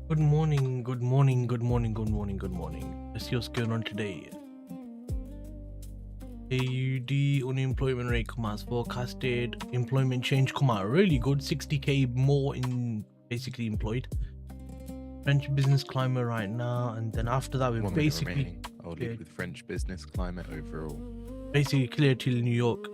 Good morning, good morning, good morning, good morning, good morning. Let's see what's going on today. AUD unemployment rate come out as forecasted. Employment change come out really good, 60k more in basically employed. French business climate right now, and then after that we've basically I'll lead with French business climate overall. Basically clear till New York.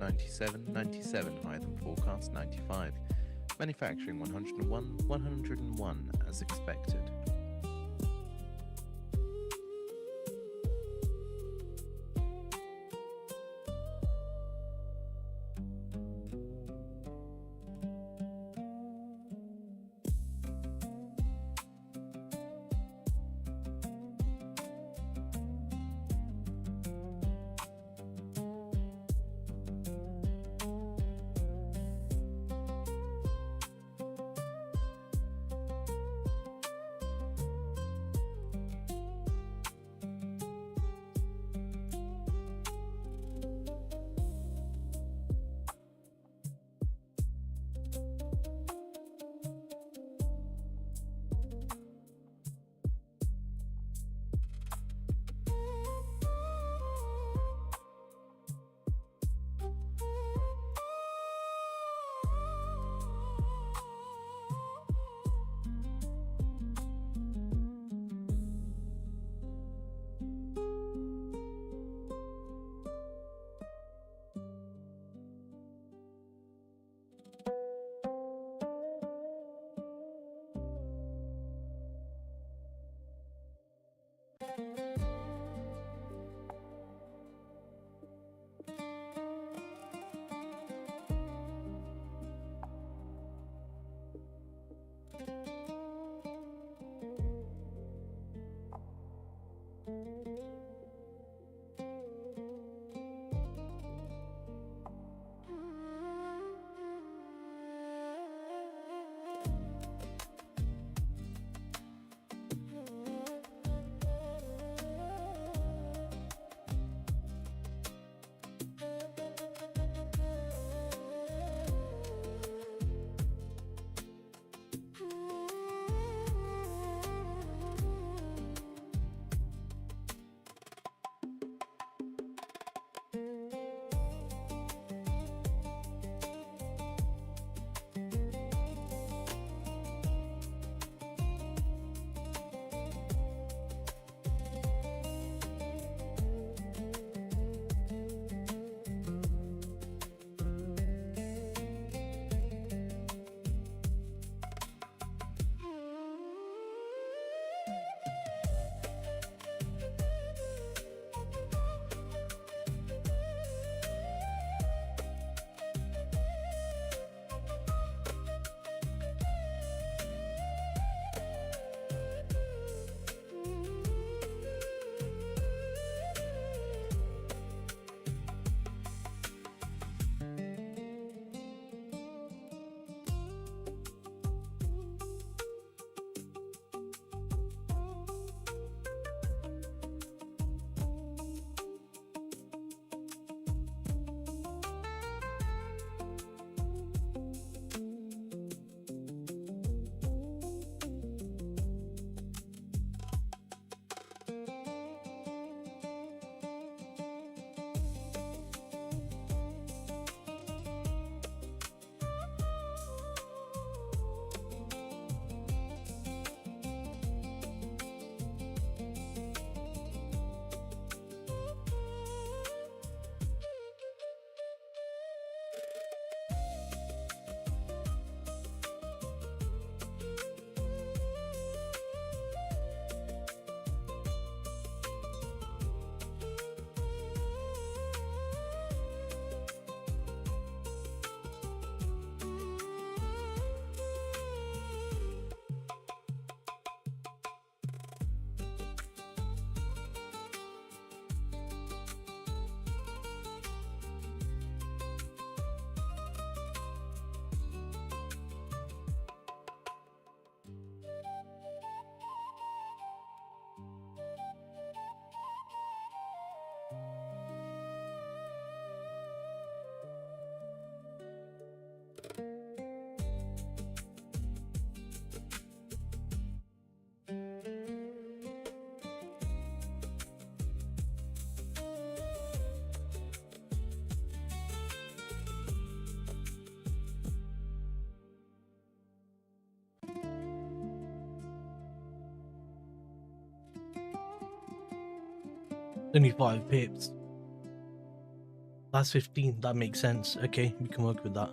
$97 higher than forecast, 95. Manufacturing 101 as expected. 25 pips. That's 15. That makes sense. Okay, we can work with that.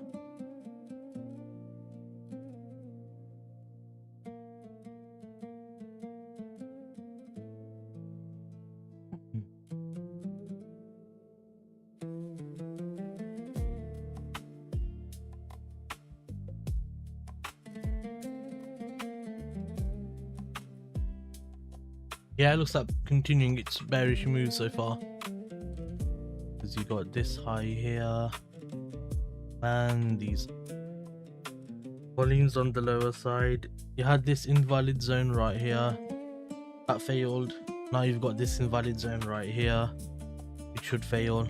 Yeah, it looks like continuing its bearish move so far. Because you got this high here and these volumes on the lower side. You had this invalid zone right here that failed. Now you've got this invalid zone right here. It should fail.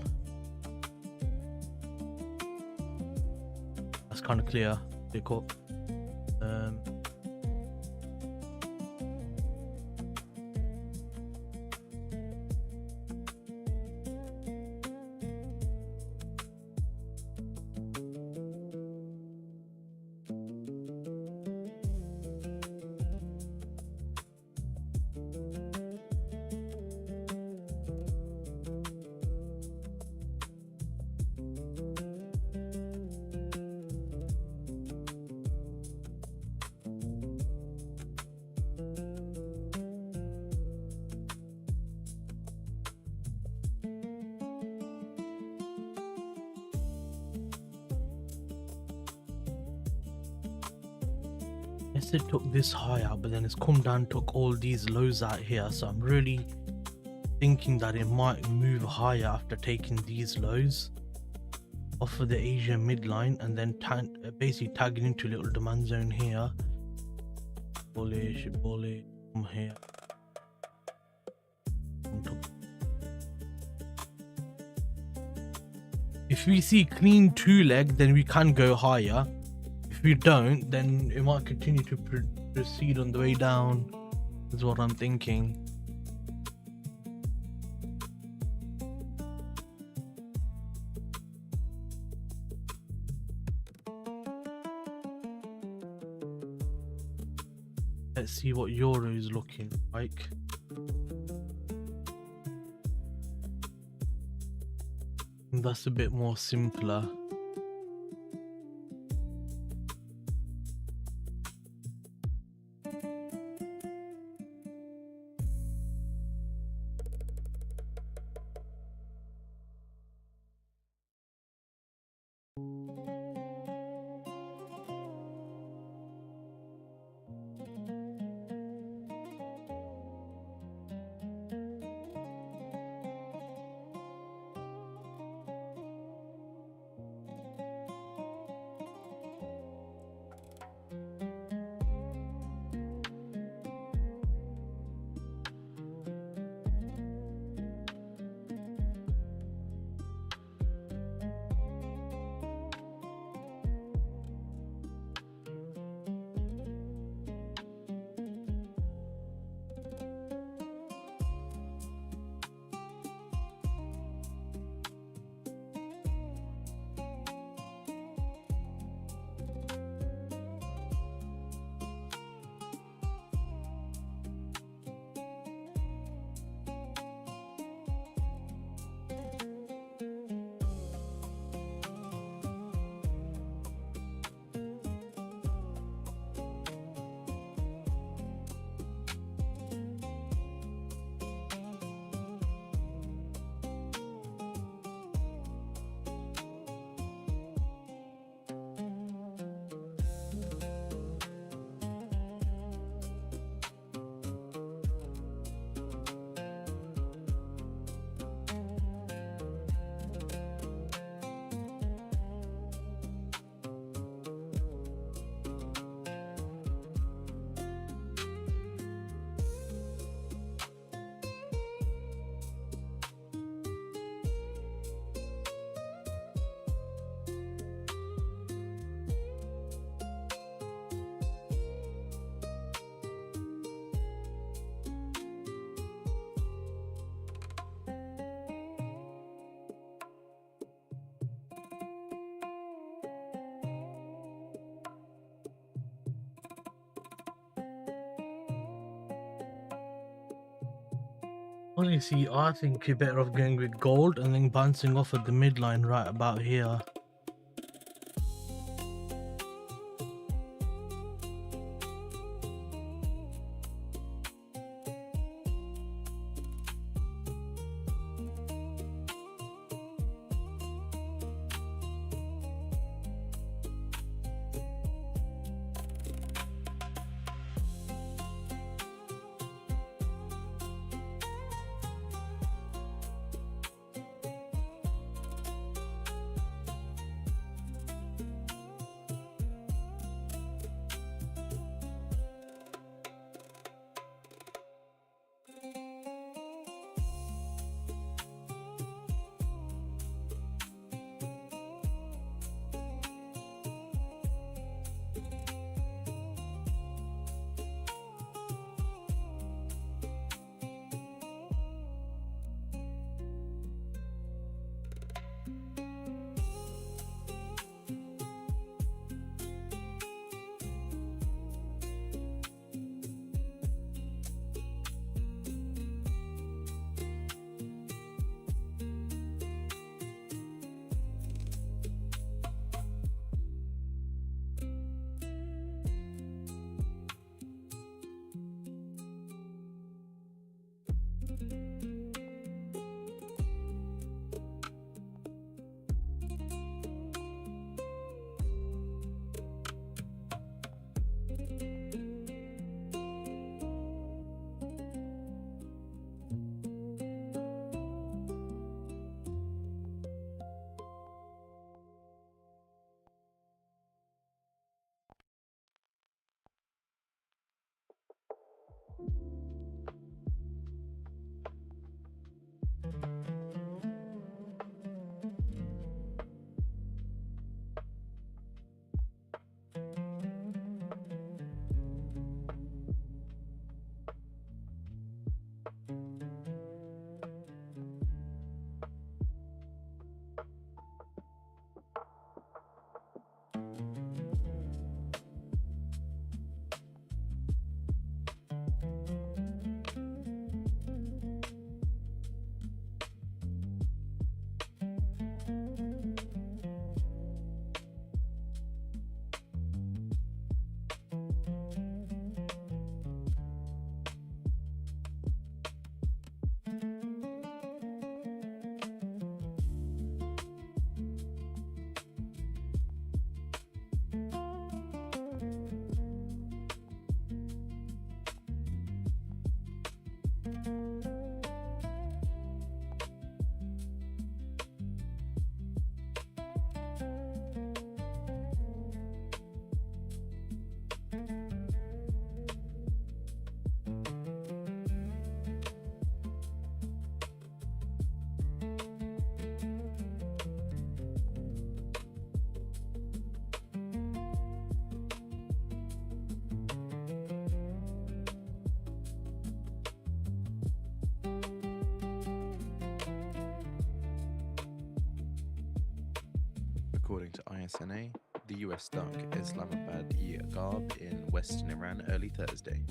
That's kind of clear. Okay, cool. Yes, it took this high out, but then it's come down, took all these lows out here. So I'm really thinking that it might move higher after taking these lows off of the Asian midline and then basically tagging into a little demand zone here. Bullish, bullish, from here. If we see clean 2-leg, then we can go higher. If we don't, then it might continue to proceed on the way down, is what I'm thinking. Let's see what euro is looking like. That's a bit more simpler. Honestly, I think you're better off going with gold and then bouncing off at the midline right about here. According to ISNA, the US stuck Islamabad-e-Agharb in western Iran early Thursday.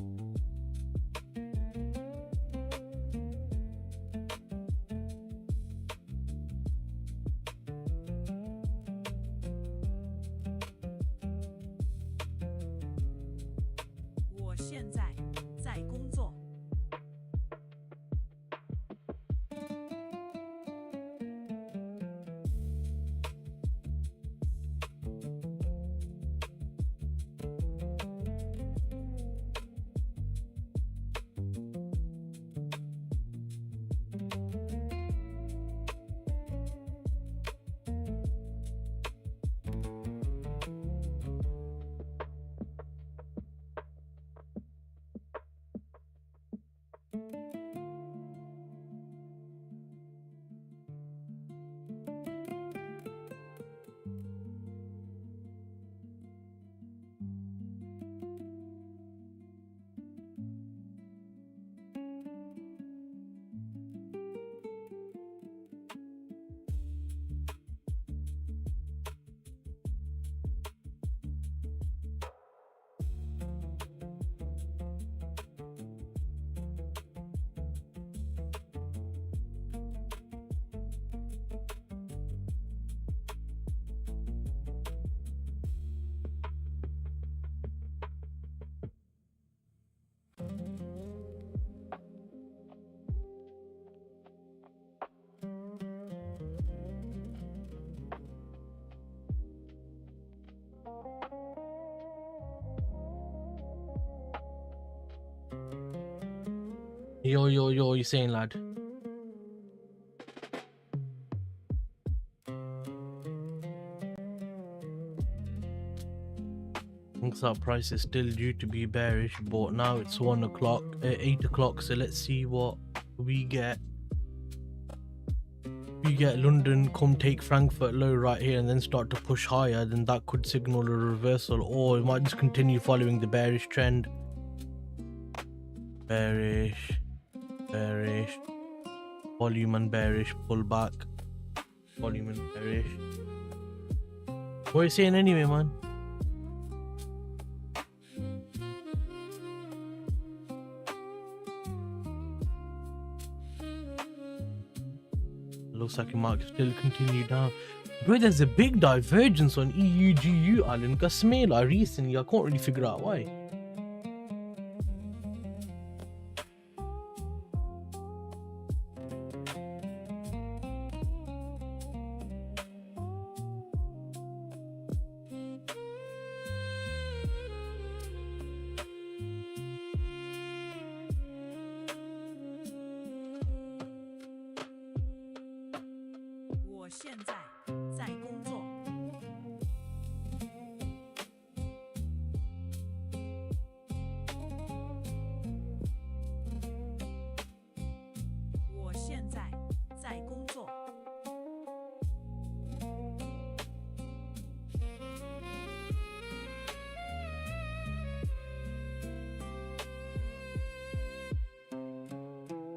Yo, you saying, lad? Thinks that price is still due to be bearish, but now it's 1 o'clock, 8 o'clock. So let's see what we get. If we get London come take Frankfurt low right here and then start to push higher, then that could signal a reversal, or it might just continue following the bearish trend. Bearish, bearish, volume and bearish, pullback, volume and bearish. What are you saying anyway, man? Looks like it might still continue down. Bro, there's a big divergence on EUGU Alan Kasmela recently. I can't really figure out why.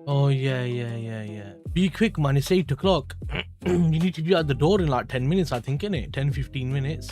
Oh yeah. Be quick, man. It's 8 o'clock. You need to be at the door in like 10 minutes, I think, innit? 10-15 minutes.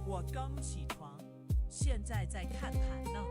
我刚起床，现在在看盘呢。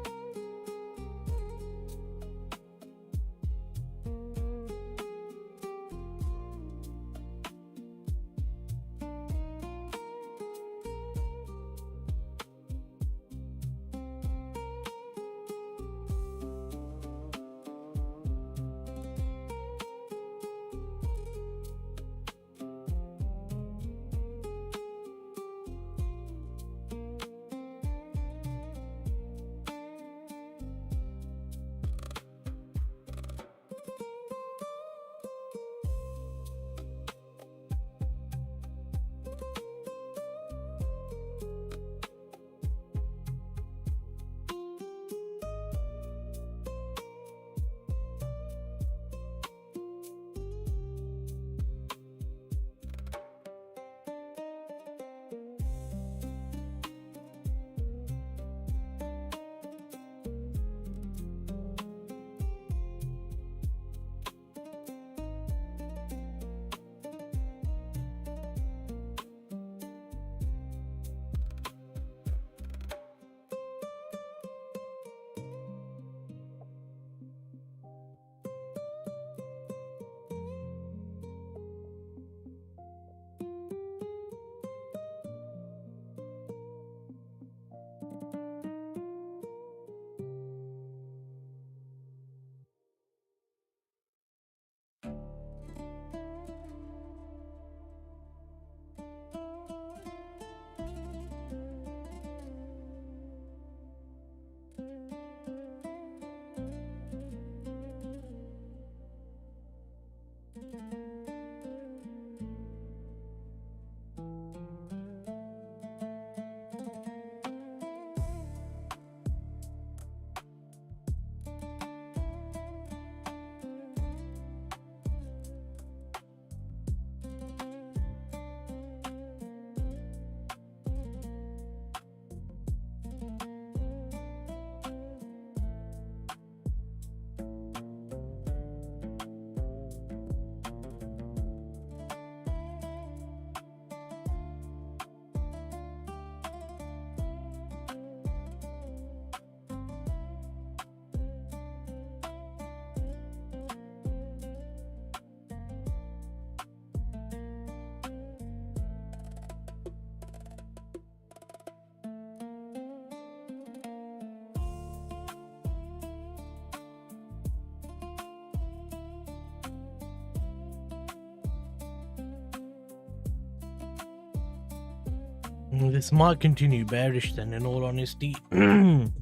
This might continue bearish then, in all honesty. Kind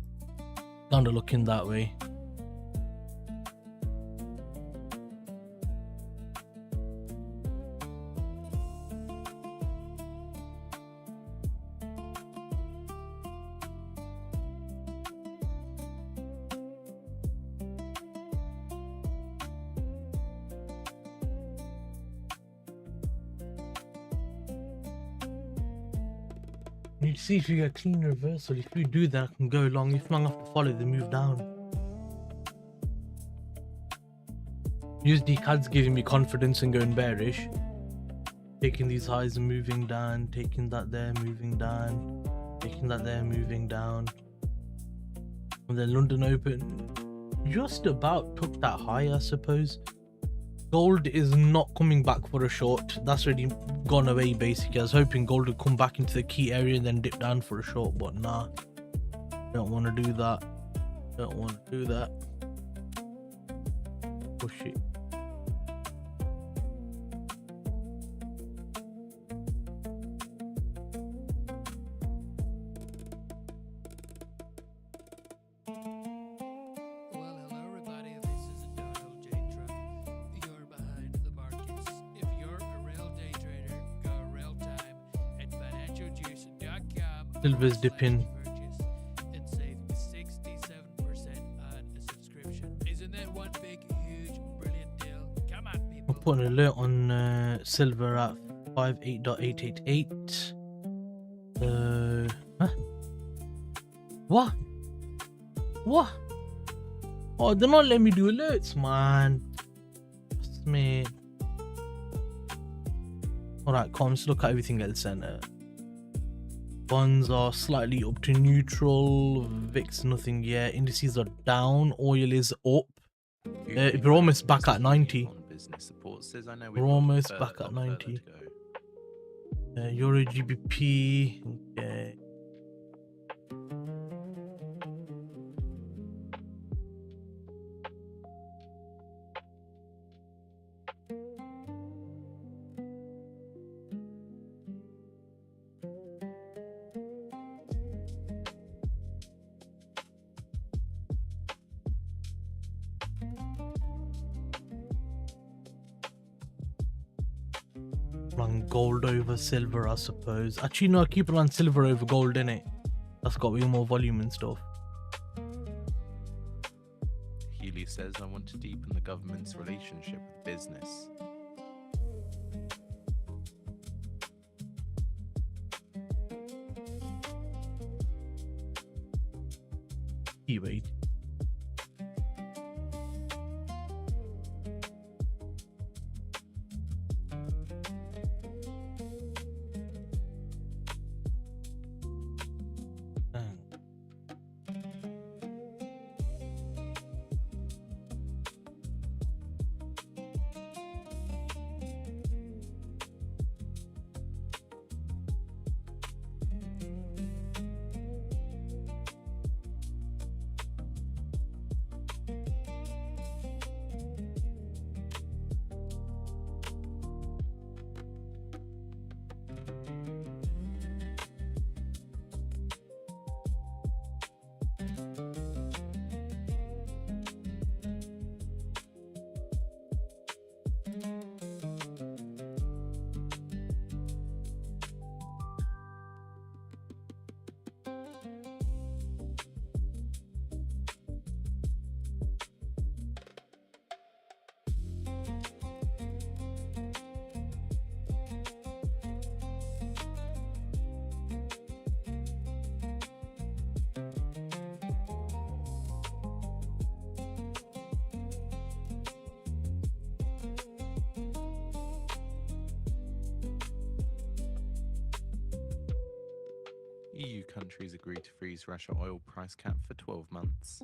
of looking that way. Need to see if you get clean reversal. If you do that, I can go long. If not, I have to follow the move down. USD CAD's giving me confidence in going bearish. Taking these highs and moving down, taking that there, moving down, taking that there, moving down. And then London Open just about took that high, I suppose. Gold is not coming back for a short. That's already gone away basically. I was hoping gold would come back into the key area and then dip down for a short, but nah. Don't want to do that. Don't want to do that. Push it. Silver's dipping. I'm putting an alert on silver at 58.888. Huh? What? Oh, they're not letting me do alerts, man. Mate. Alright, let's look at everything else then. Bonds are slightly up to neutral. VIX nothing yet. Indices are down. Oil is up. We're almost back at 90. We're almost back at 90. Euro GBP. Okay. Run gold over silver, I suppose. Actually, no, I keep it on silver over gold, innit? That's got way more volume and stuff. Healy says, I want to deepen the government's relationship with business. Wait. EU countries agree to freeze Russia oil price cap for 12 months.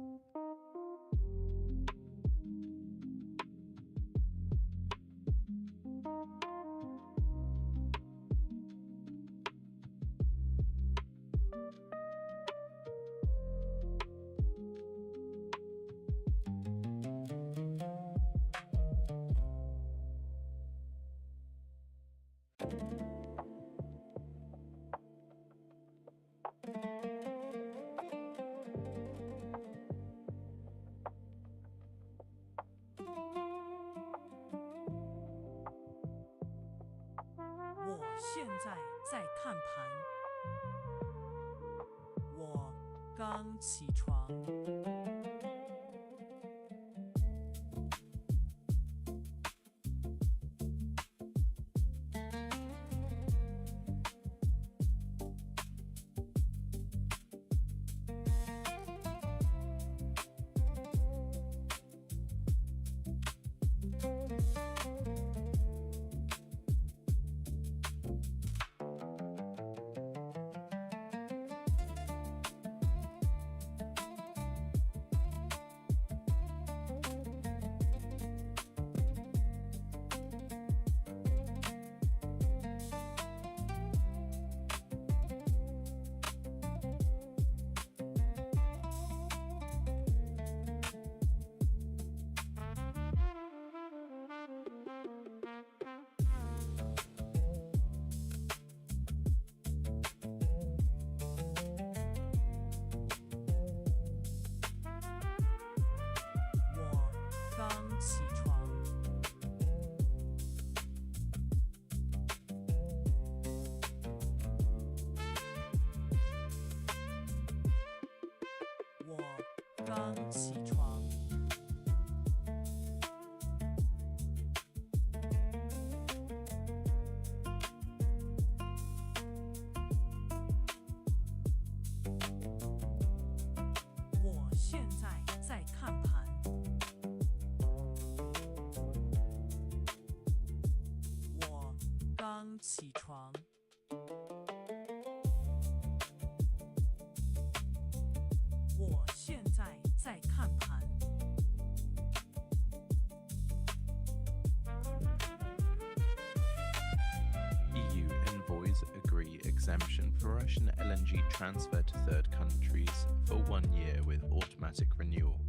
现在在看盘。我刚起床。我刚起床。我刚起床。我现在在看盘。我刚起床。我现在在看盘。EU envoys agree exemption for Russian LNG transfer to third countries for 1 year with automatic renewal.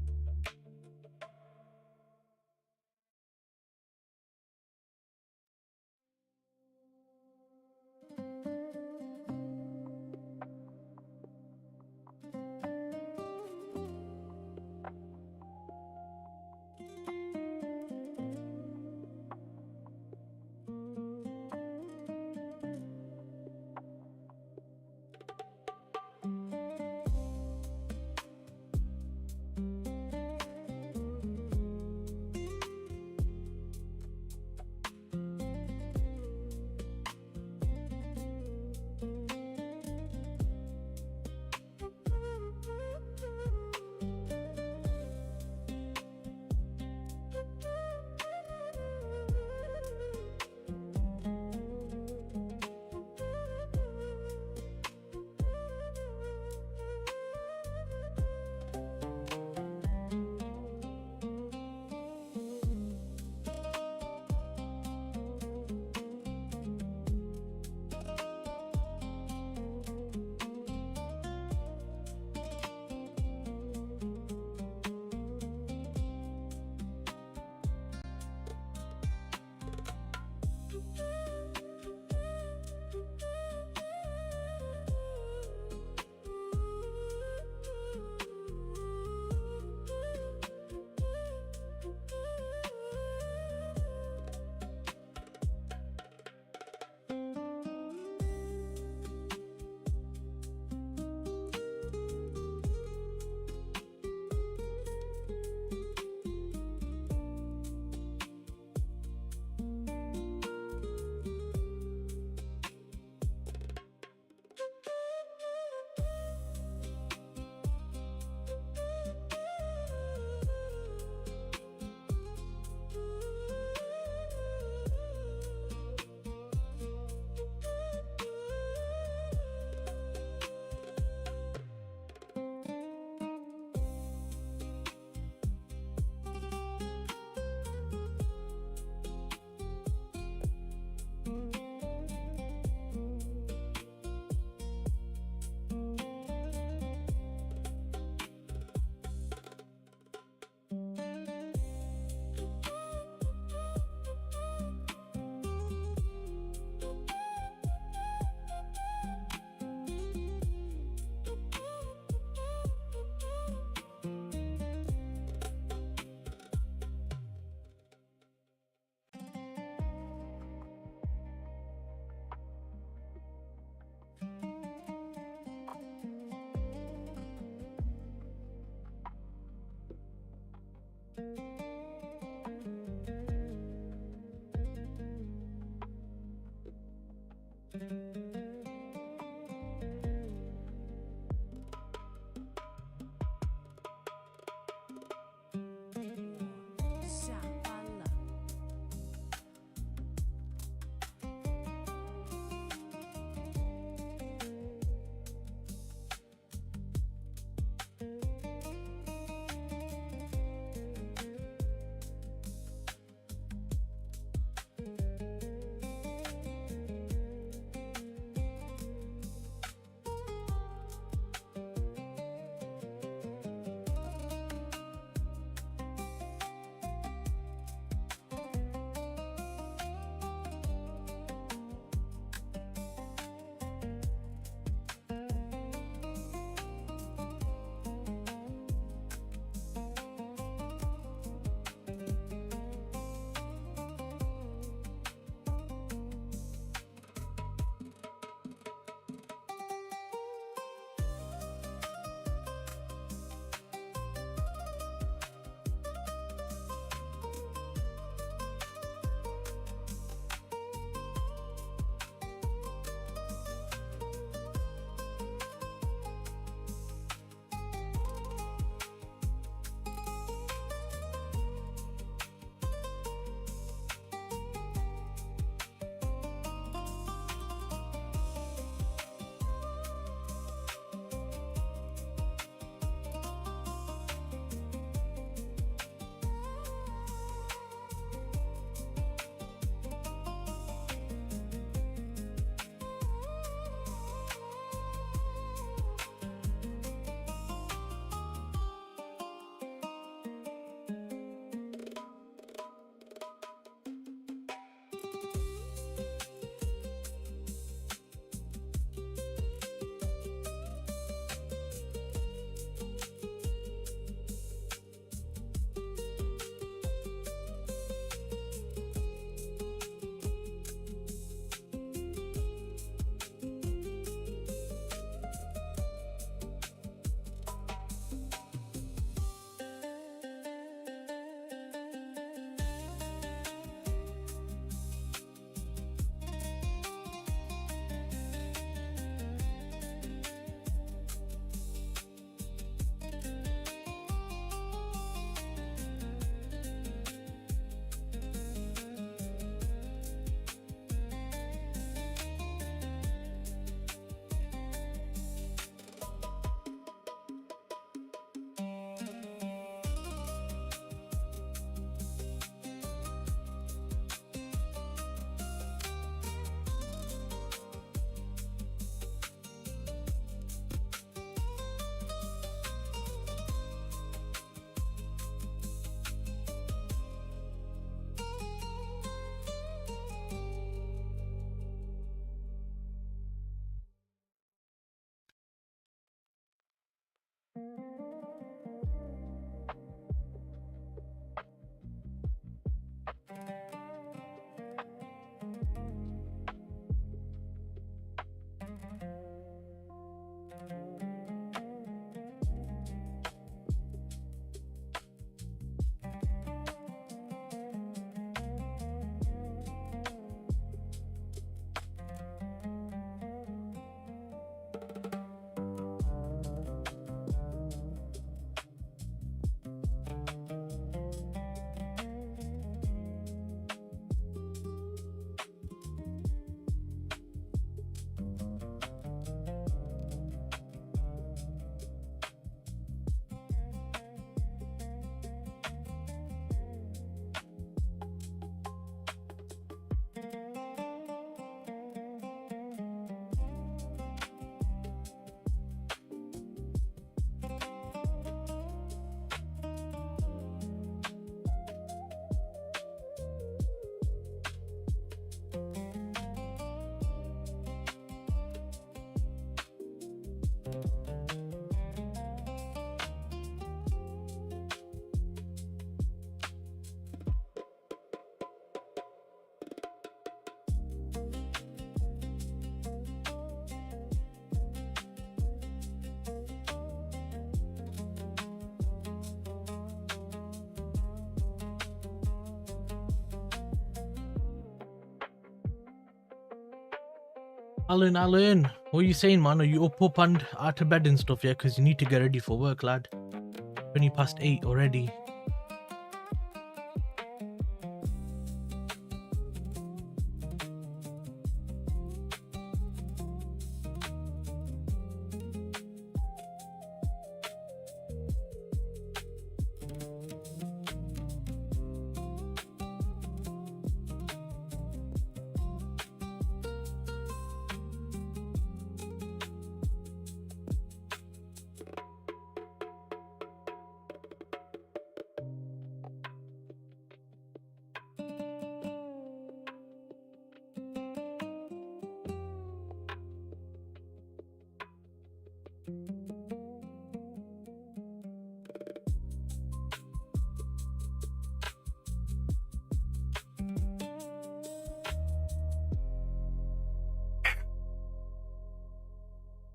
Alan, what are you saying, man? Are you up and out of bed and stuff, yeah? Because you need to get ready for work, lad. 8:20 already.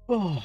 Oh.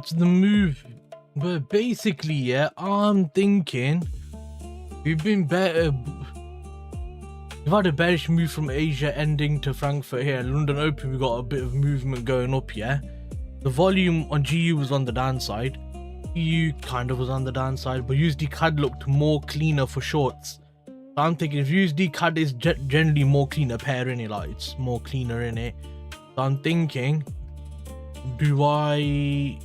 what's the move? But basically, yeah, I'm thinking we've been better. We've had a bearish move from Asia ending to Frankfurt here. London Open, we got a bit of movement going up, yeah. The volume on GU was on the downside. EU kind of was on the downside, but USD CAD looked more cleaner for shorts. So I'm thinking if USD CAD is generally more cleaner pair in it, like it's more cleaner in it. So I'm thinking, do I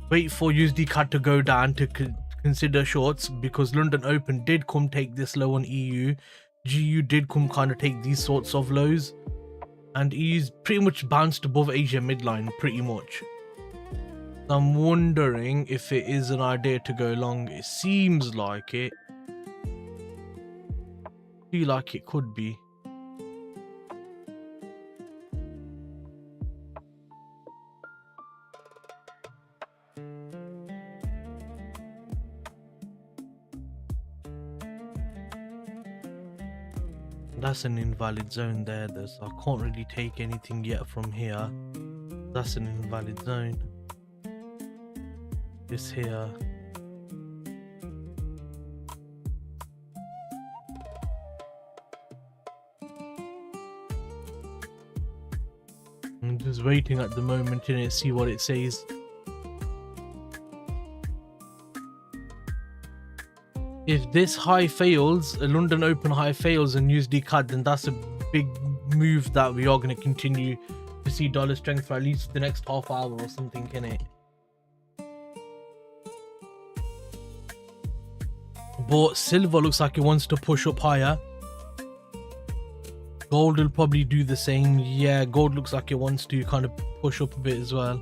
wait for USD CAD to go down to consider shorts, because London Open did come take this low on EU, GU did come kind of take these sorts of lows, and EU's pretty much bounced above Asia midline pretty much. I'm wondering if it is an idea to go long. It seems like it. I feel like it could be. That's an invalid zone there, so I can't really take anything yet from here. That's an invalid zone. This here. I'm just waiting at the moment to see what it says. If this high fails, a London Open high fails and USD CAD, then that's a big move that we are going to continue to see dollar strength for at least the next half hour or something, innit? But silver looks like it wants to push up higher. Gold will probably do the same. Yeah, gold looks like it wants to kind of push up a bit as well.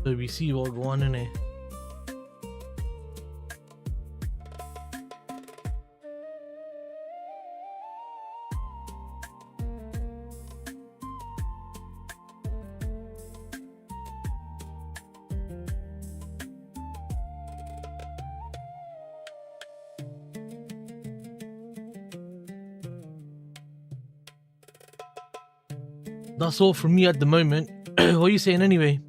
So we see what going on in it. That's all from me at the moment. What are you saying anyway?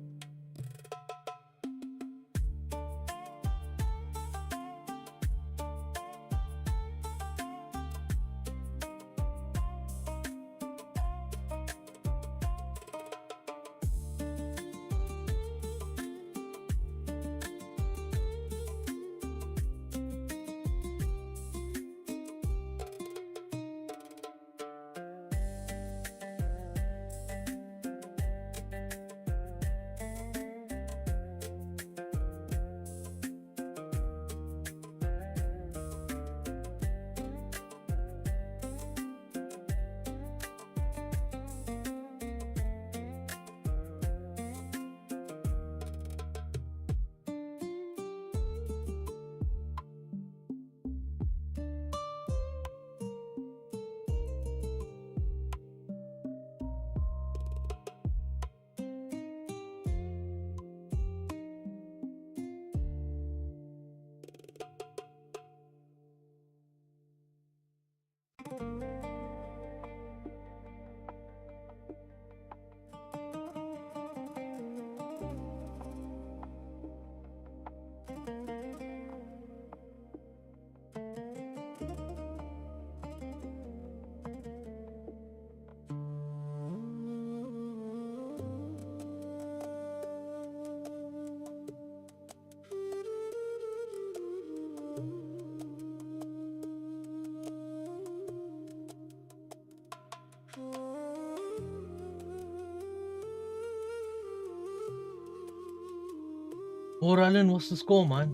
Or Alan, what's the score, man?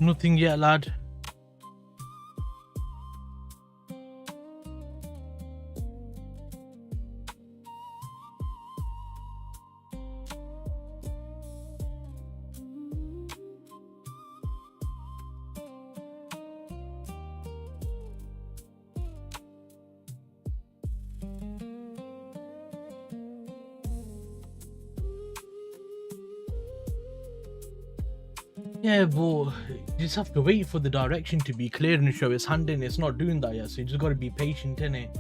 Nothing yet, lad. Yeah, but you just have to wait for the direction to be clear and show its hand in. It's not doing that yet, so you just got to be patient, innit?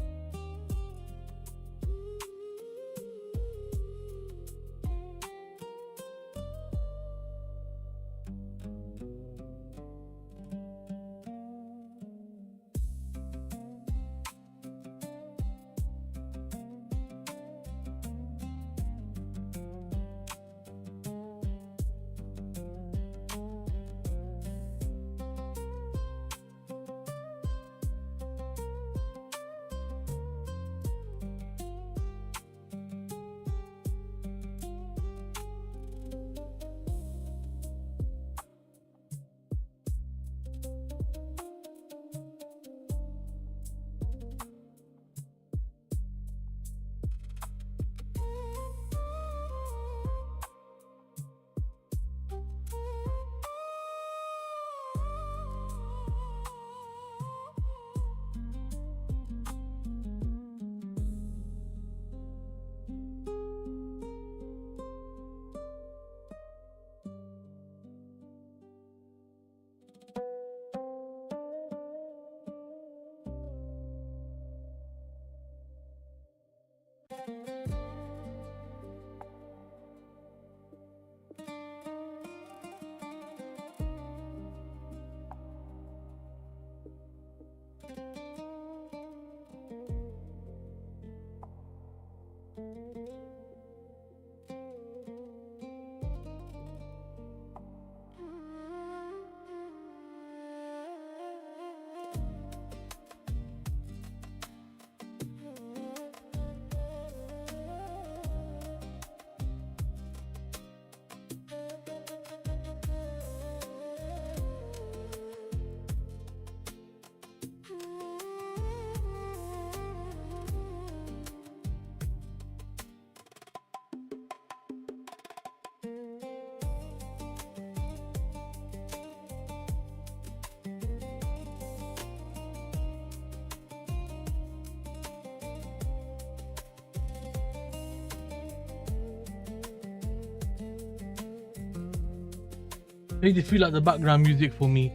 Made it feel like the background music for me.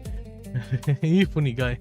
You funny guy.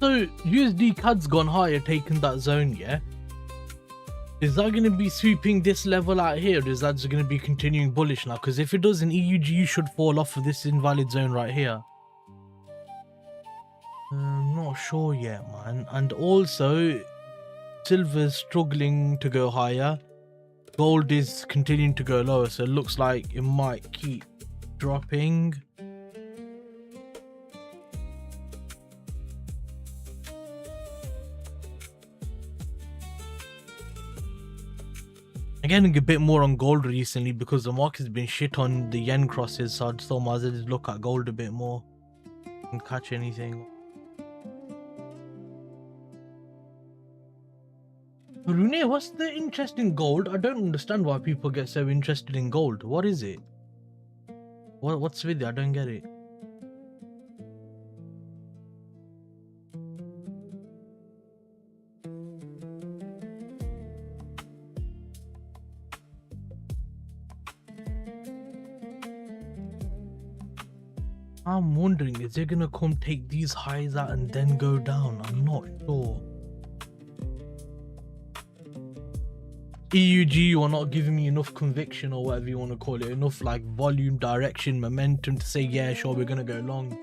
So USD CAD's gone higher, taking that zone, yeah? Is that going to be sweeping this level out here, or is that just going to be continuing bullish now? Because if it does, an EUGU should fall off of this invalid zone right here. I'm not sure yet, man. And also, silver's struggling to go higher. gold is continuing to go lower, so it looks like it might keep dropping. I'm getting a bit more on gold recently because the market's been shit on the yen crosses, so I just thought I might as well just look at gold a bit more and catch anything. Rune, what's the interest in gold? I don't understand why people get so interested in gold. What is it? What's with it? I don't get it. I'm wondering, is it gonna come take these highs out and then go down? I'm not sure. EUG, you are not giving me enough conviction, or whatever you want to call it, enough like volume, direction, momentum to say, yeah, sure, we're gonna go long.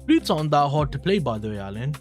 Flutes aren't that hard to play, by the way, Alan.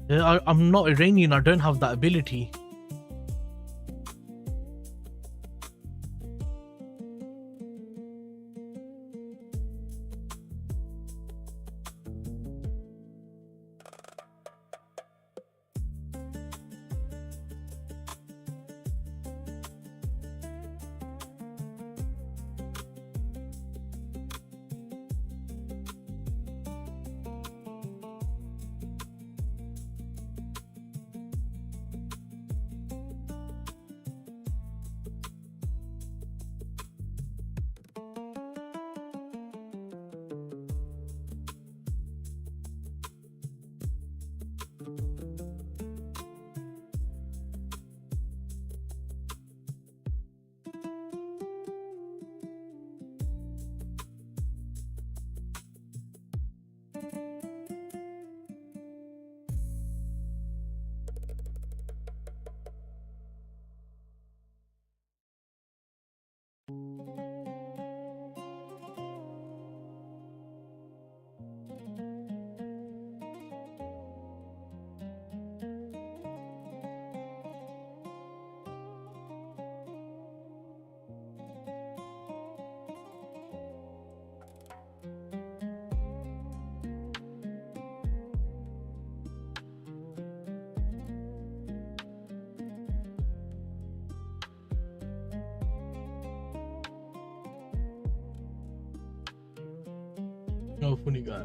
I'm not Iranian, I don't have that ability. No, funny guy.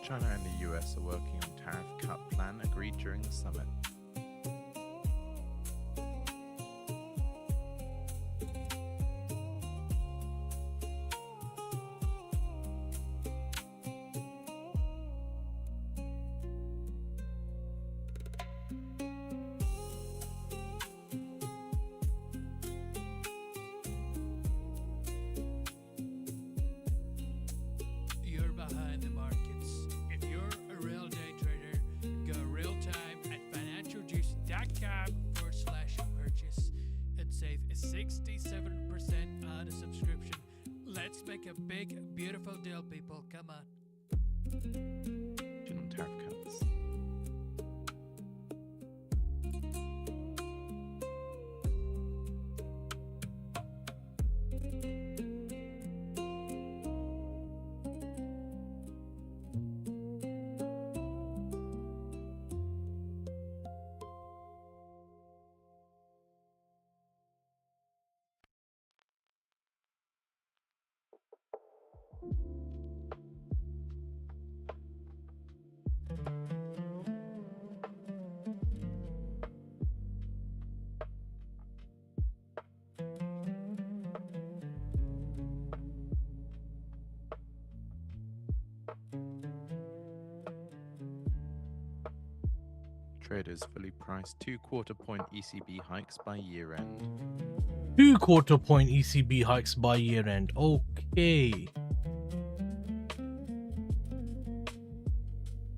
China and the US are working on tariff cut plan agreed during the summit. You're behind the markets. If you're a real day trader, go real time at financialjuice.com/purchase and save 67% on a subscription. Let's make a big, beautiful deal, people. Come on. On tariff cuts. Traders fully priced 2/4 point ECB hikes by year end. 2/4 point ECB hikes by year end. Okay.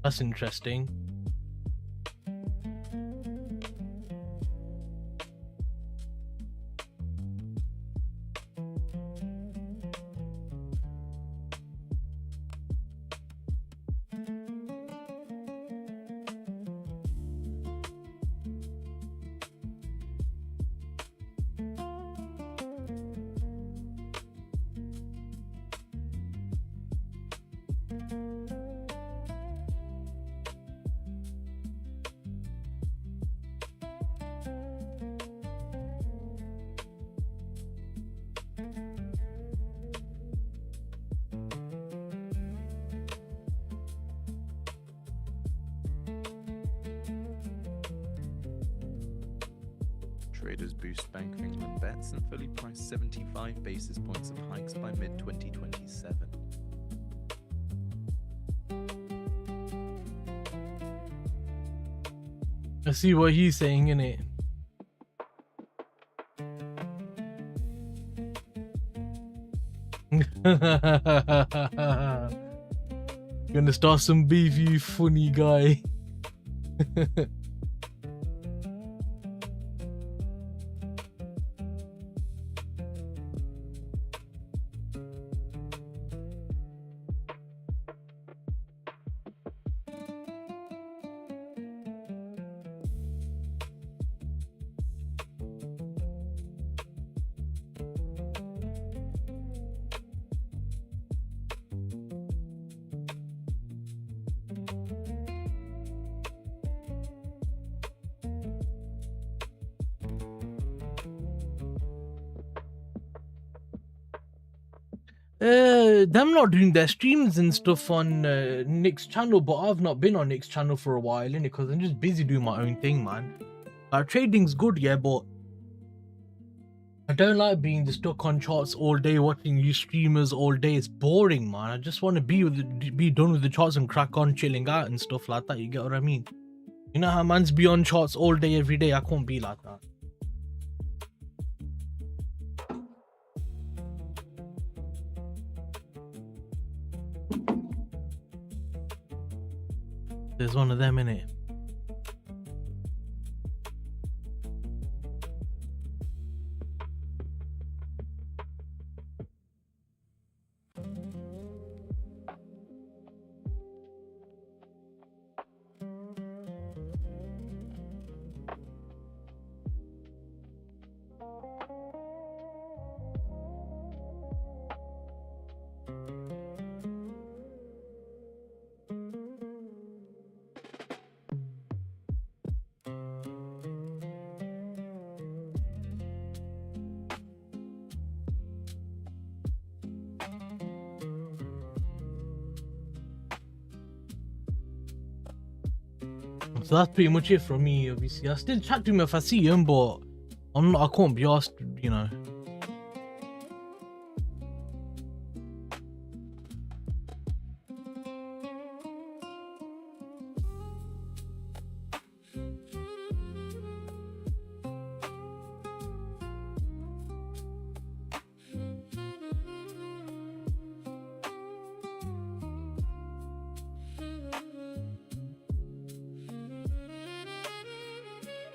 That's interesting. Traders boost Bank of England bets and fully priced 75 basis points of hikes by mid-2027. I see what he's saying, innit? Gonna start some beef, you funny guy. Them not doing their streams and stuff on Nick's channel, but I've not been on Nick's channel for a while, innit? Because I'm just busy doing my own thing, man. Trading's good, yeah, but I don't like being stuck on charts all day, watching you streamers all day. It's boring, man. I just want to be done with the charts and crack on, chilling out and stuff like that. You get what I mean? You know how man's be on charts all day, every day? I can't be like that. There's one of them in it. So that's pretty much it from me. Obviously, I still chat to him if I see him, but I can't be asked, you know.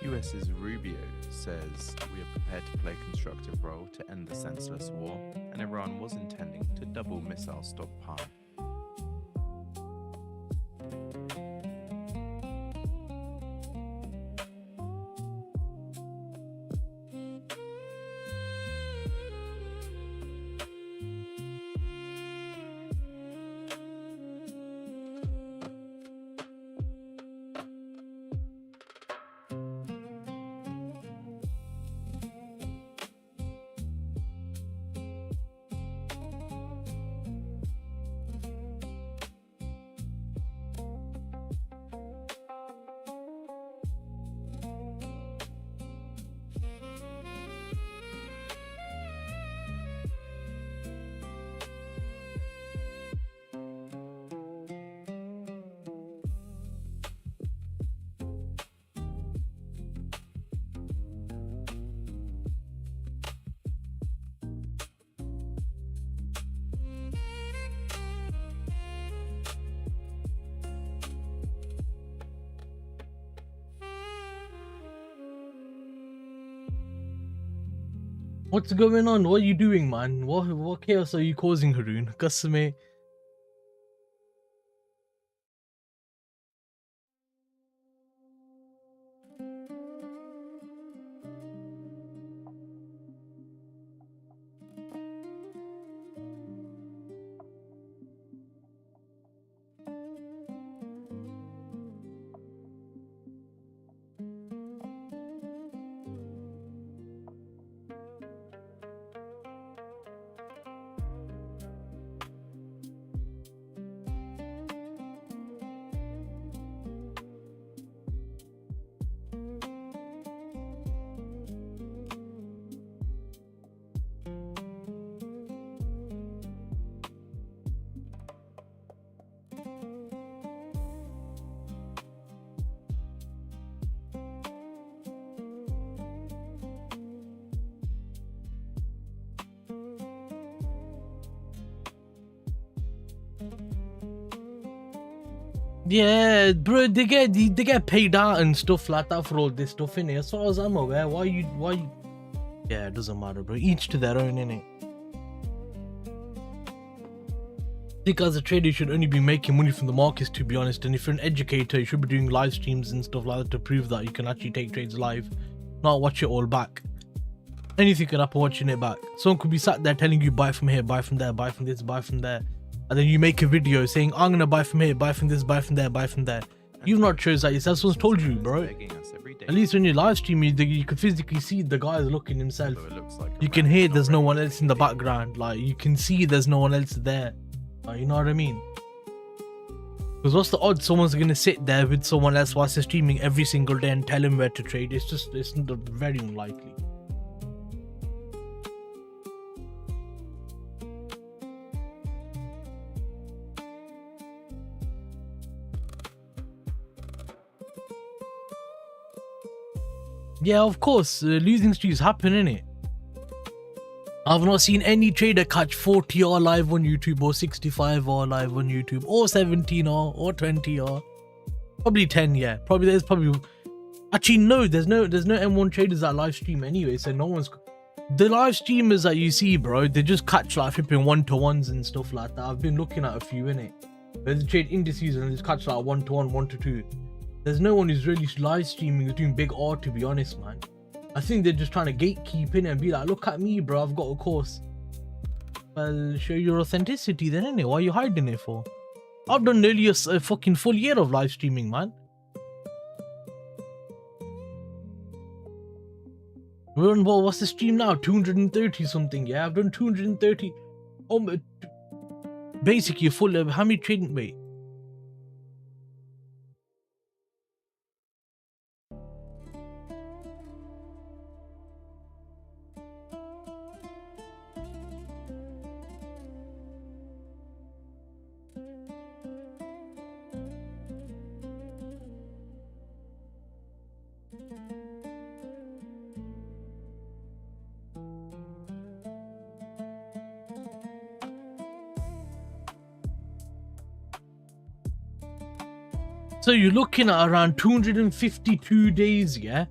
US's Rubio says we are prepared to play a constructive role to end the senseless war, and Iran was intending to double missile stockpile. What's going on? What are you doing, man? What chaos are you causing, Haroon? Kasme. Yeah, bro, they get paid out and stuff like that for all this stuff, innit? As far as I'm aware, why you yeah, it doesn't matter, bro. Each to their own, innit? I think as a trader you should only be making money from the markets, to be honest, and if you're an educator you should be doing live streams and stuff like that to prove that you can actually take trades live, not watch it all back. Anything can happen watching it back. Someone could be sat there telling you buy from here, buy from there, buy from this, buy from there, and then you make a video saying I'm gonna buy from here, buy from this, buy from there, buy from there. You've not chose that yourself. Someone's told you, bro. At least when you live stream, you can physically see the guy's looking himself. You can hear there's no one else in the background. Like, you can see there's no one else there. Like, you know what I mean? Because what's the odds someone's gonna sit there with someone else whilst they're streaming every single day and tell him where to trade? It's very unlikely. Yeah, of course, losing streaks happen, innit? I've not seen any trader catch 40R live on YouTube, or 65R live on YouTube, or 17R, or 20R. Probably 10, yeah. There's probably... Actually, no, there's no M1 traders that live stream anyway, so no one's... The live streamers that you see, bro, they just catch like flipping 1-to-1s and stuff like that. I've been looking at a few, innit? There's a trade indices and they just catch like 1-to-1, 1-to-2. There's no one who's really live streaming, who's doing big R, to be honest, man. I think they're just trying to gatekeep in and be like, look at me, bro, I've got a course. Well, show your authenticity then, innit? Why are you hiding it for? I've done nearly a fucking full year of live streaming, man. We're on, well, what's the stream now? 230 something, yeah? I've done 230. Oh, basically, full, how many trading, wait. So you're looking at around 252 days, yeah,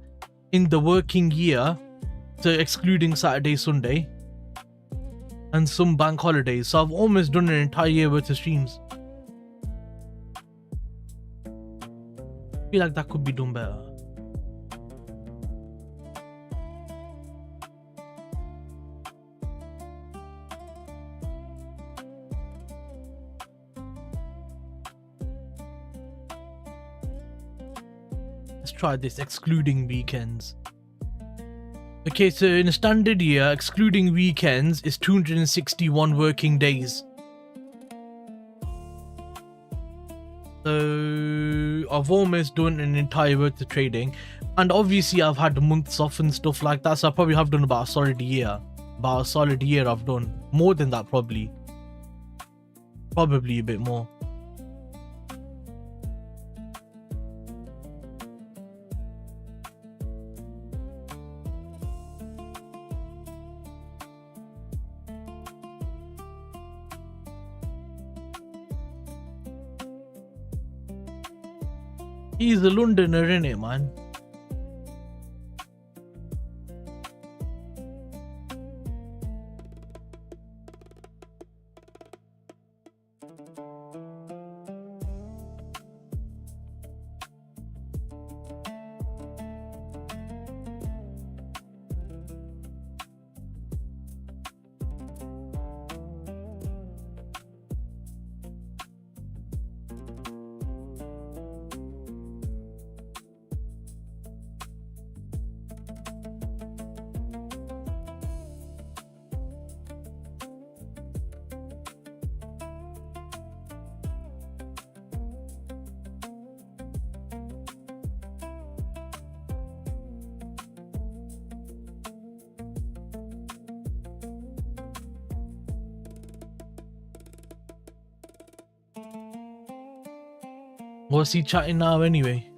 in the working year, so excluding Saturday, Sunday, and some bank holidays. So I've almost done an entire year worth of streams. I feel like that could be done better. Let's try this, excluding weekends. Okay, so in a standard year, excluding weekends, is 261 working days. So I've almost done an entire worth of trading, and obviously I've had months off and stuff like that, so I probably have done about a solid year. About a solid year I've done. More than that probably. Probably a bit more. He's a Londoner, innit, man? What's he chatting now anyway?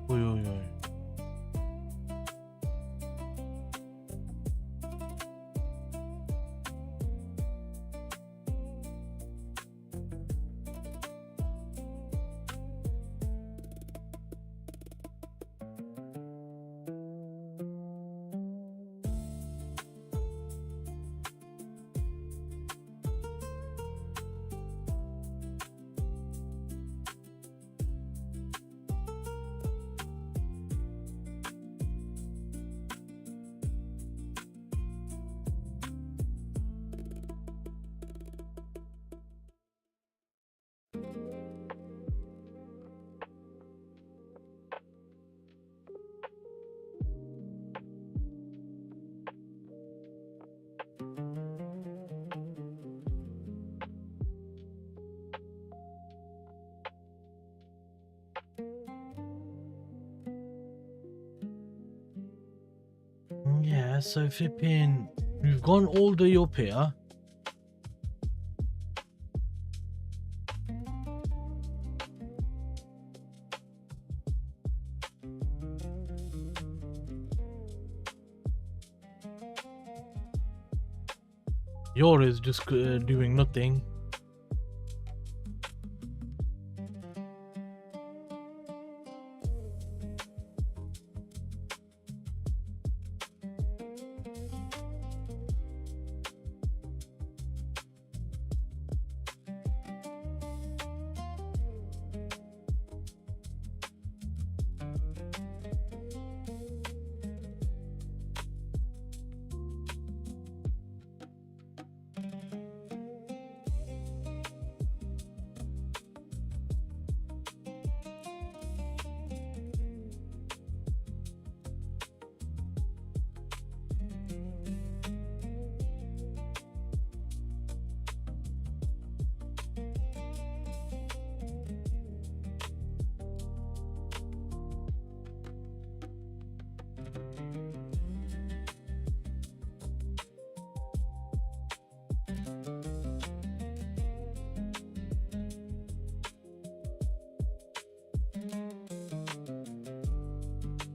Oi, oi, oi. Yeah, so flipping, we've gone all the way up here. Yours just doing nothing.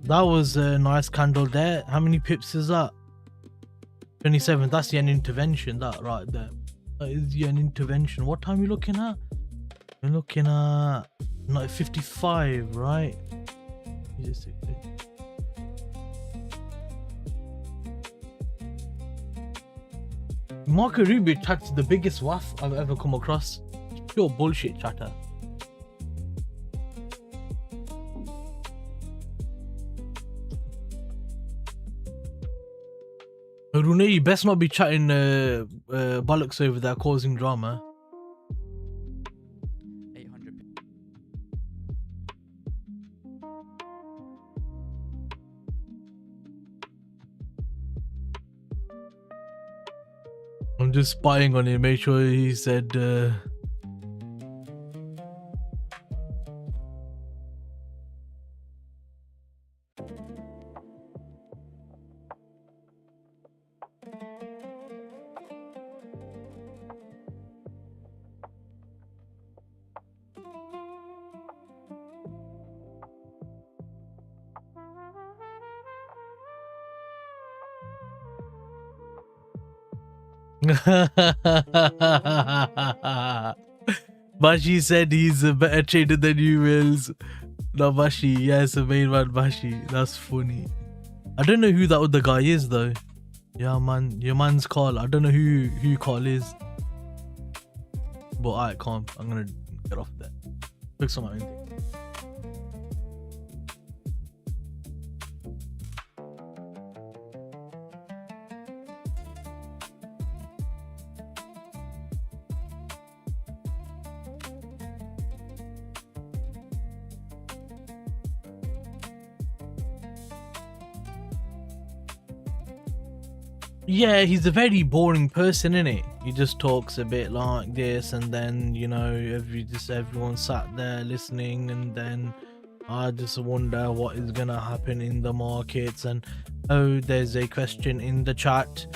That was a nice candle there. How many pips is that? 27. That's the yen intervention, that right there. That is the yen intervention. What time are you looking at? We're looking at not 55, right? Just Marco Rubio chat's the biggest waff I've ever come across. Pure bullshit chatter. Rune, you best not be chatting bollocks over there causing drama. 800. I'm just spying on him, make sure he said Bashy said he's a better trader than you, Wills. No, Bashy, yes, the main man, Bashy. That's funny. I don't know who that other guy is, though. Yeah, man, your man's call. I don't know who call is. But alright, calm. I'm gonna get off that. Fix on my own thing. Yeah, he's a very boring person, innit? He just talks a bit like this, and then, you know, everyone sat there listening, and then I just wonder what is gonna happen in the markets. And oh, there's a question in the chat.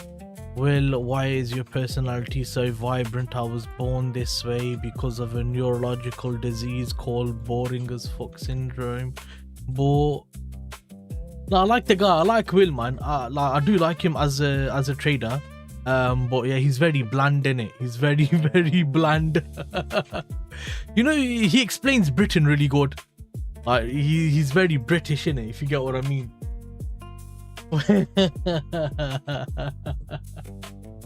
Will, why is your personality so vibrant? I was born this way because of a neurological disease called boring as fuck syndrome. But no, I like the guy. I like Will, man. I do like him as a trader. But yeah, he's very bland, innit? He's very, very bland. You know, he explains Britain really good. Like he's very British, innit? If you get what I mean.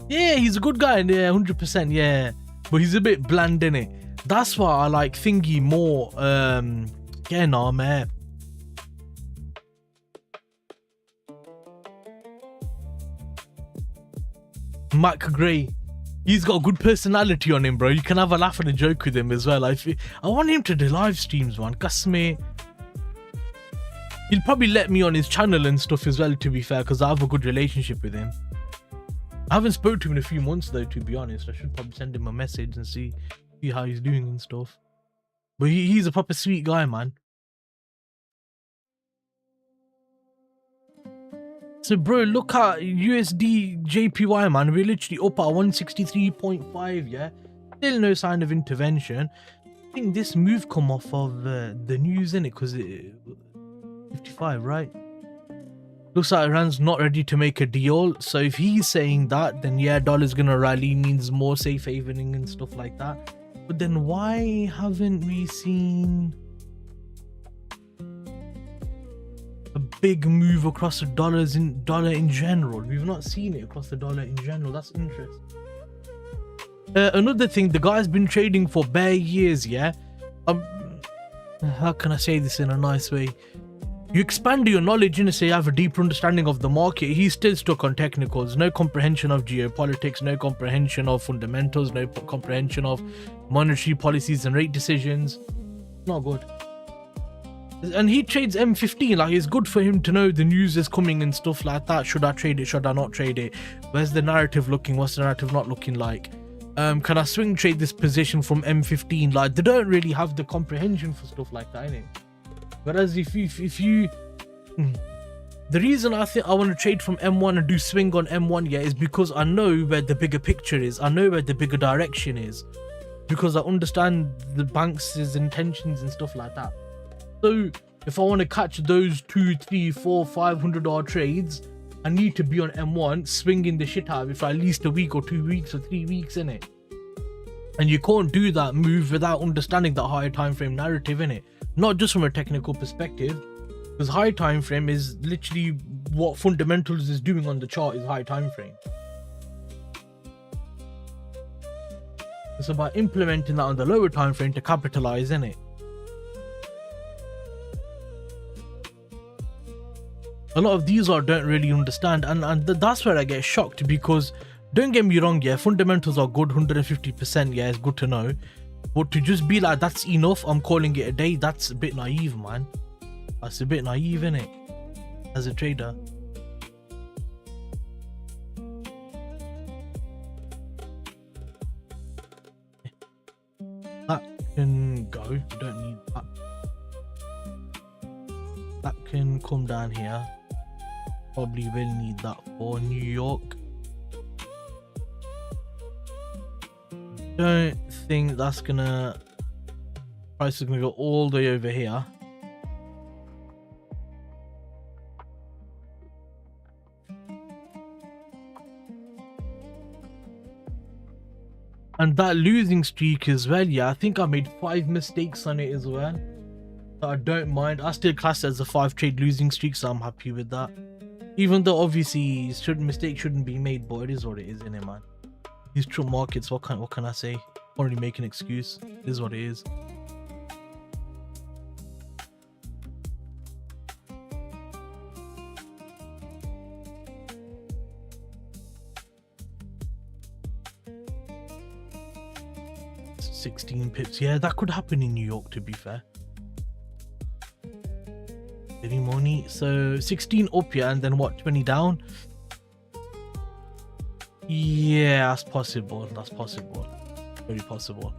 Yeah, he's a good guy, yeah, 100%, yeah. But he's a bit bland, innit? That's why I like Thingy more. Yeah, nah, man. Mac Gray, he's got a good personality on him, bro. You can have a laugh and a joke with him as well. I want him to do live streams, man. Kasme. He'll probably let me on his channel and stuff as well, to be fair, because I have a good relationship with him. I haven't spoken to him in a few months, though, to be honest. I should probably send him a message and see how he's doing and stuff. But he's a proper sweet guy, man. So, bro, look at USD JPY, man. We're literally up at 163.5, yeah? Still no sign of intervention. I think this move come off of the news, innit? Because 55, right? Looks like Iran's not ready to make a deal. So if he's saying that, then yeah, dollar's gonna rally, means more safe havening and stuff like that. But then why haven't we seen a big move across the dollar in general? We've not seen it across the dollar in general. That's interesting. Another thing, the guy's been trading for bare years, yeah? How can I say this in a nice way? You expand your knowledge and say you have a deeper understanding of the market. He's still stuck on technicals, no comprehension of geopolitics, no comprehension of fundamentals, no comprehension of monetary policies and rate decisions. Not good. And he trades M15, like it's good for him to know the news is coming and stuff like that. Should I trade it? Should I not trade it? Where's the narrative looking? What's the narrative not looking like? Can I swing trade this position from M15? Like, they don't really have the comprehension for stuff like that, innit? Whereas if you the reason I think I want to trade from M1 and do swing on M1, yeah, is because I know where the bigger picture is. I know where the bigger direction is, because I understand the bank's intentions and stuff like that. So if I want to catch those 2, 3, 4, 500 odd trades, I need to be on M1 swinging the shit out of it for at least a week or 2 weeks or 3 weeks, innit? And you can't do that move without understanding that higher time frame narrative in it, not just from a technical perspective, because high time frame is literally what fundamentals is doing on the chart is high time frame. It's about implementing that on the lower time frame to capitalize in it. A lot of these don't really understand, and that's where I get shocked, because don't get me wrong, yeah, fundamentals are good, 150%, yeah, it's good to know, but to just be like, that's enough, I'm calling it a day, that's a bit naive, man. That's a bit naive, innit, as a trader. That can go, we don't need that. That can come down here. Probably will need that for New York. Don't think that's gonna, price is gonna go all the way over here. And that losing streak as well, yeah, I think I made 5 mistakes on it as well. But I don't mind. I still class it as a 5 trade losing streak, so I'm happy with that. Even though obviously mistakes shouldn't be made, but it is what it is, innit, man. These Trump markets, what can I say? Can't really make an excuse. It is what it is. It's 16 pips. Yeah, that could happen in New York, to be fair. Any money? So 16 up here, and then what, 20 down? Yeah, that's possible. That's possible. Very possible.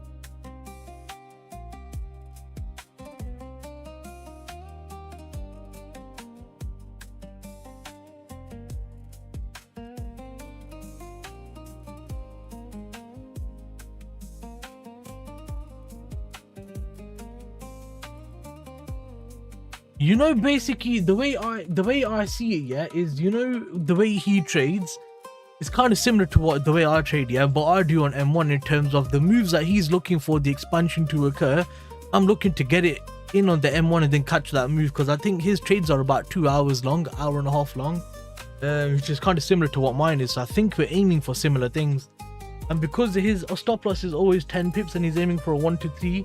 You know, basically the way I see it, yeah, is, you know, the way he trades, it's kind of similar to the way I trade, yeah, but I do on M1 in terms of the moves that he's looking for the expansion to occur. I'm looking to get it in on the M1 and then catch that move, because I think his trades are about 2 hours long, hour and a half long, which is kind of similar to what mine is. So I think we're aiming for similar things. And because his stop loss is always 10 pips and he's aiming for a 1 to 3,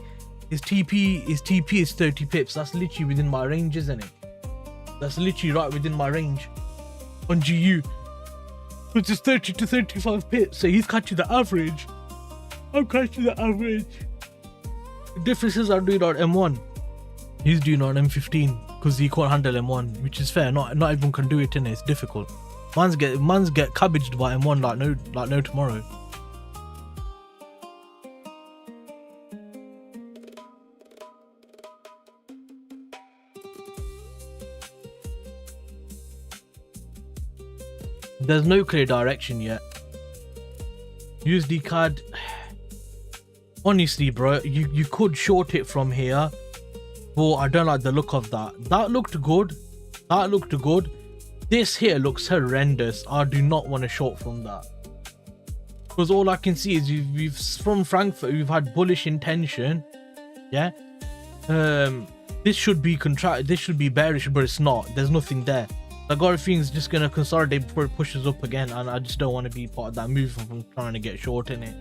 his TP is 30 pips. That's literally within my range, isn't it? That's literally right within my range on GU, which is 30 to 35 pips. So he's catching the average. I'm catching the average. The difference is I'm doing on M1. He's doing on M15 because he can't handle M1, which is fair. Not everyone can do it, innit? It's difficult. Man's get cabbaged by M1 like no tomorrow. There's no clear direction yet. USD card. Honestly, bro, you could short it from here, but I don't like the look of that. That looked good. That looked good. This here looks horrendous. I do not want to short from that, because all I can see is we've from Frankfurt we've had bullish intention. Yeah. This should be This should be bearish, but it's not. There's nothing there. I got a feeling it's just gonna consolidate before it pushes up again, and I just don't want to be part of that move from trying to get short in it.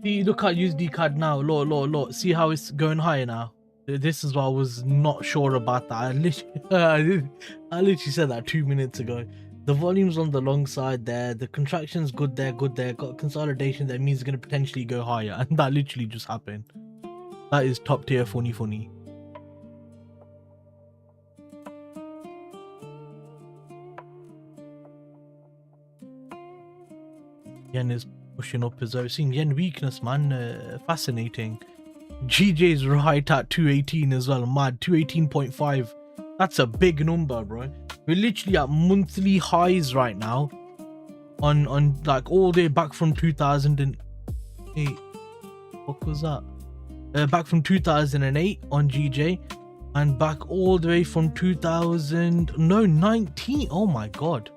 See, look at USD card now. Look. See how it's going higher now. This is what I was not sure about. That I literally said that 2 minutes ago. The volume's on the long side there. The contraction's good there. Got consolidation that means it's going to potentially go higher, and that literally just happened. That is top tier funny. Yen is pushing up as well. Seeing yen weakness, man. Fascinating. GJ's right at 218 as well. Mad. 218.5. That's a big number, bro. We're literally at monthly highs right now. On like all day back from 2008. What was that? Back from 2008 on GJ. And back all the way from 19. Oh my god.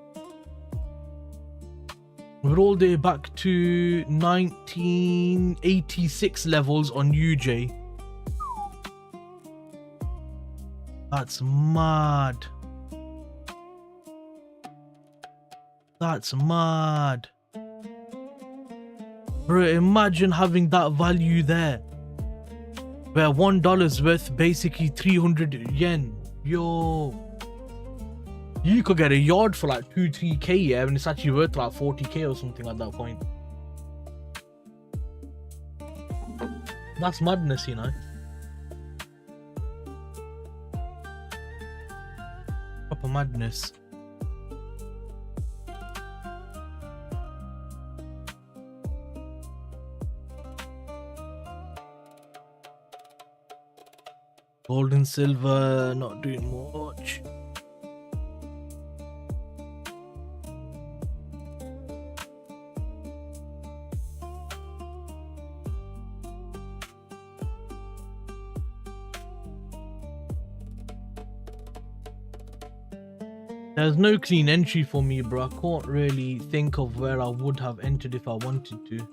We're all the way back to 1986 levels on UJ. That's mad. That's mad. Bro, imagine having that value there. Where $1 is worth basically 300 yen. Yo. You could get a yard for like 2-3k, yeah, and it's actually worth like 40k or something at that point. That's madness, you know. Proper madness. Gold and silver not doing much. There's no clean entry for me, bro. I can't really think of where I would have entered if I wanted to.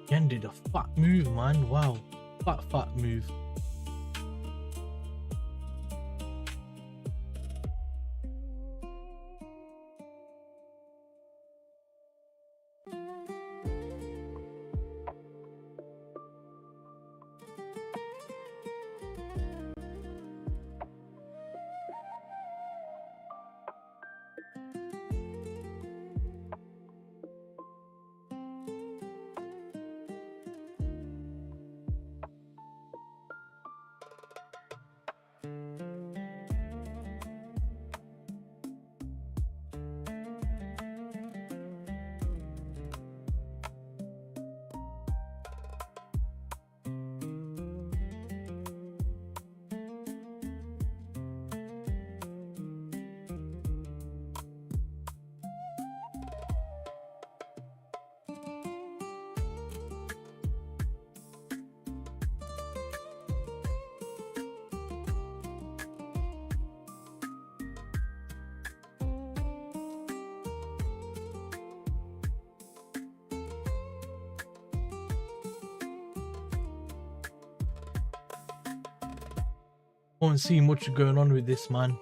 Yen did a fat move, man. Wow. Fat move. Won't see much going on with this, man.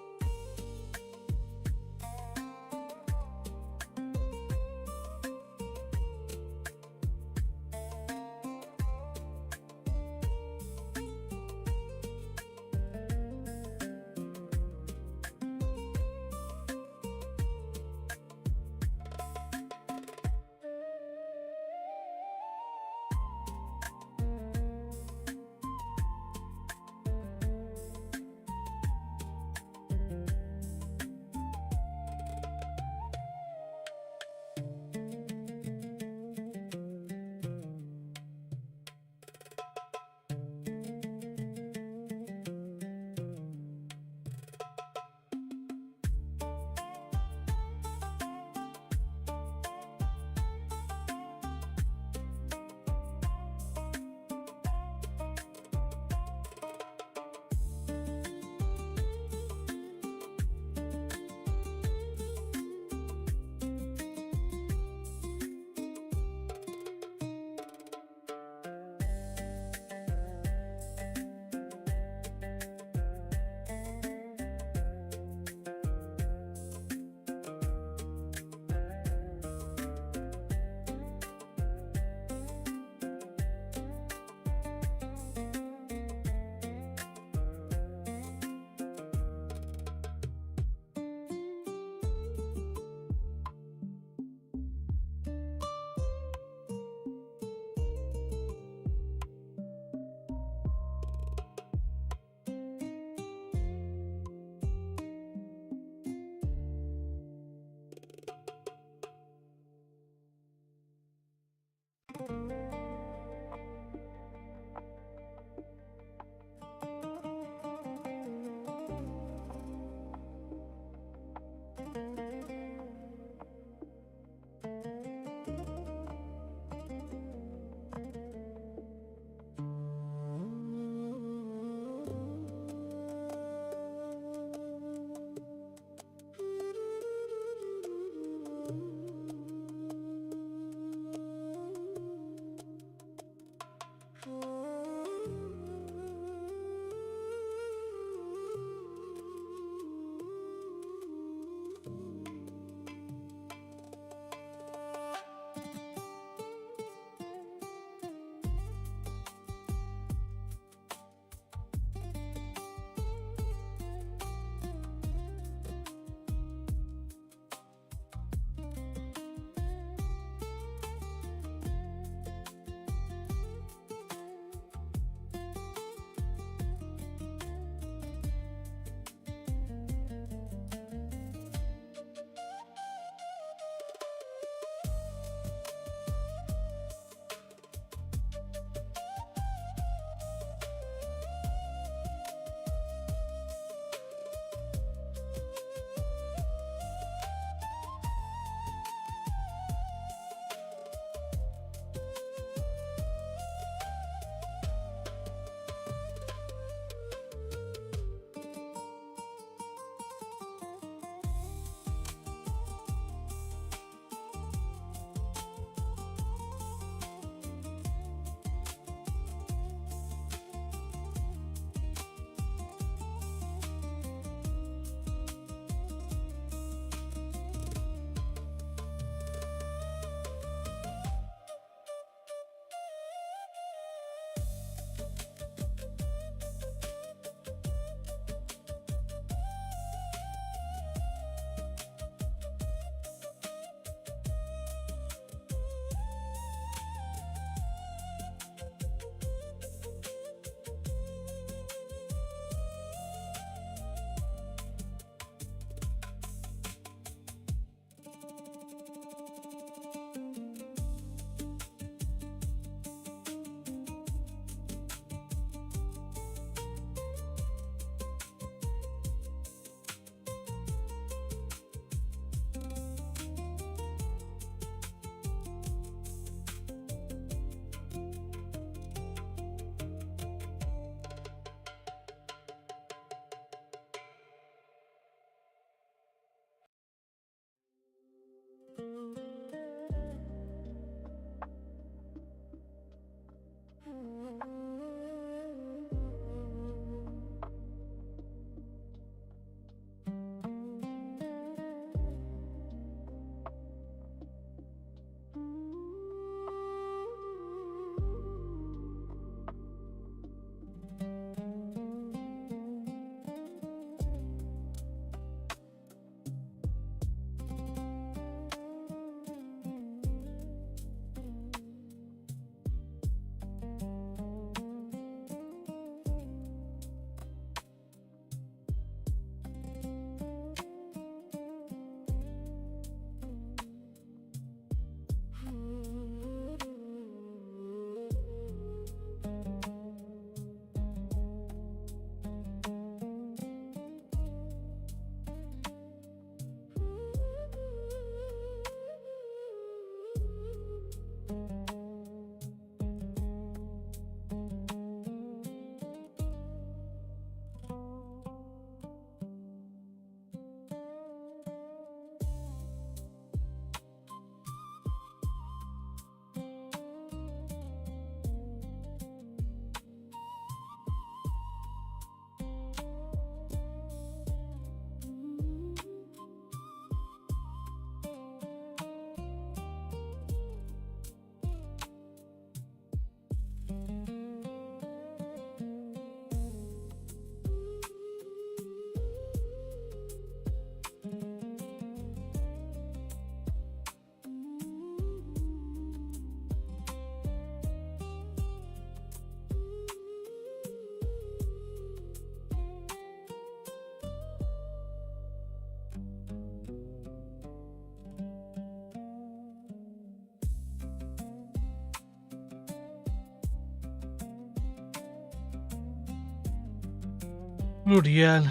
Bloody hell.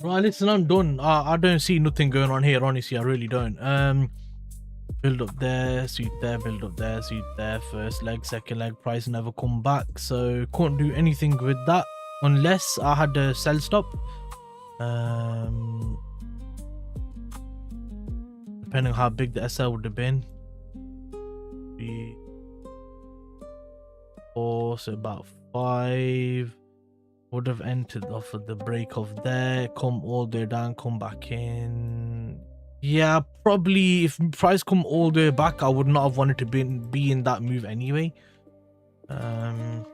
Right, listen, I'm done. I don't see nothing going on here, honestly. I really don't. Build up there, sweep there, build up there, sweep there. First leg, second leg, price never come back. So couldn't do anything with that unless I had a sell stop. Depending on how big the SL would have been. 3, 4, so about 5. Would have entered off of the break of there, come all the way down, come back in. Yeah, probably if price come all the way back, I would not have wanted to be in that move anyway. And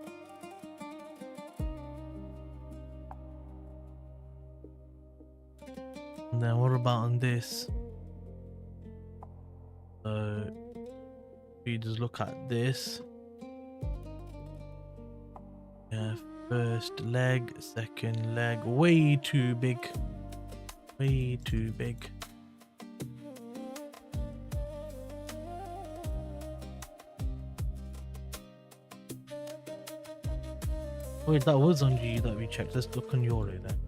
then what about on this? So we just look at this. Yeah. First leg, second leg, way too big. Way too big. Wait, that was on G that we checked. Let's look on Euro then.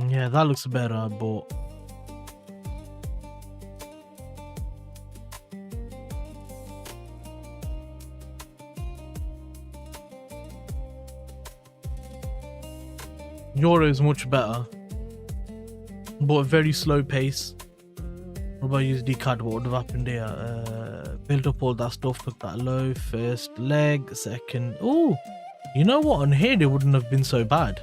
Yeah, that looks better, but Euro is much better, but a very slow pace. What about USD card? What would have happened here? Built up all that stuff, took that low. First leg, second. Oh, you know what? On here, they wouldn't have been so bad.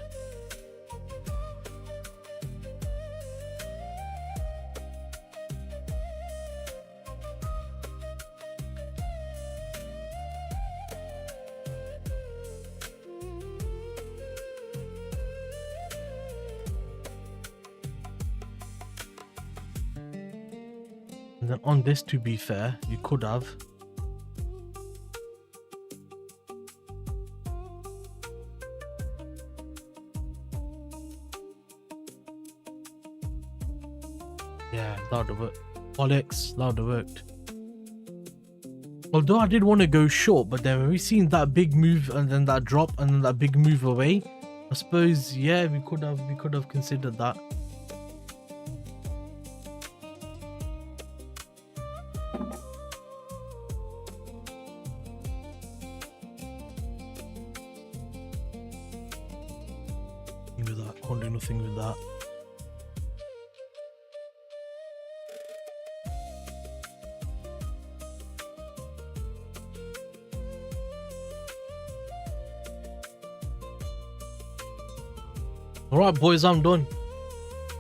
And then on this, to be fair, you could have. Yeah, that would have worked. Forex, that would have worked. Although I did want to go short, but then when we seen that big move and then that drop and then that big move away, I suppose, yeah, we could have considered that. With that, can't do nothing with that. Alright boys, I'm done.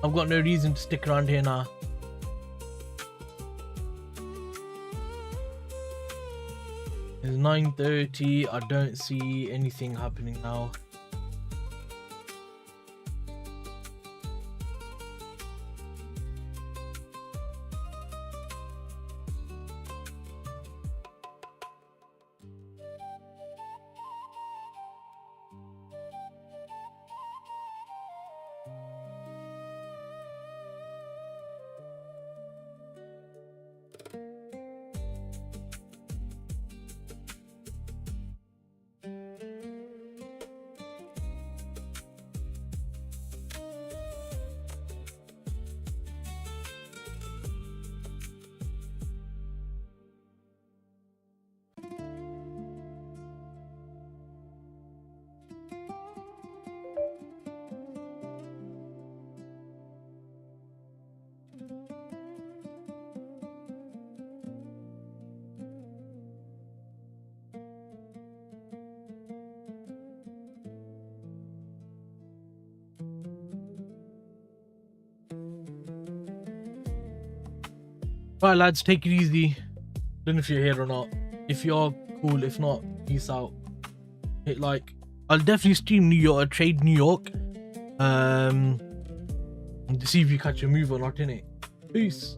I've got no reason to stick around here now. It's 9:30. I don't see anything happening now. Right lads, take it easy. Don't know if you're here or not. If you're, cool. If not, peace out. Hit like. I'll definitely stream New York, trade New York. And to see if you catch a move or not, innit? Peace.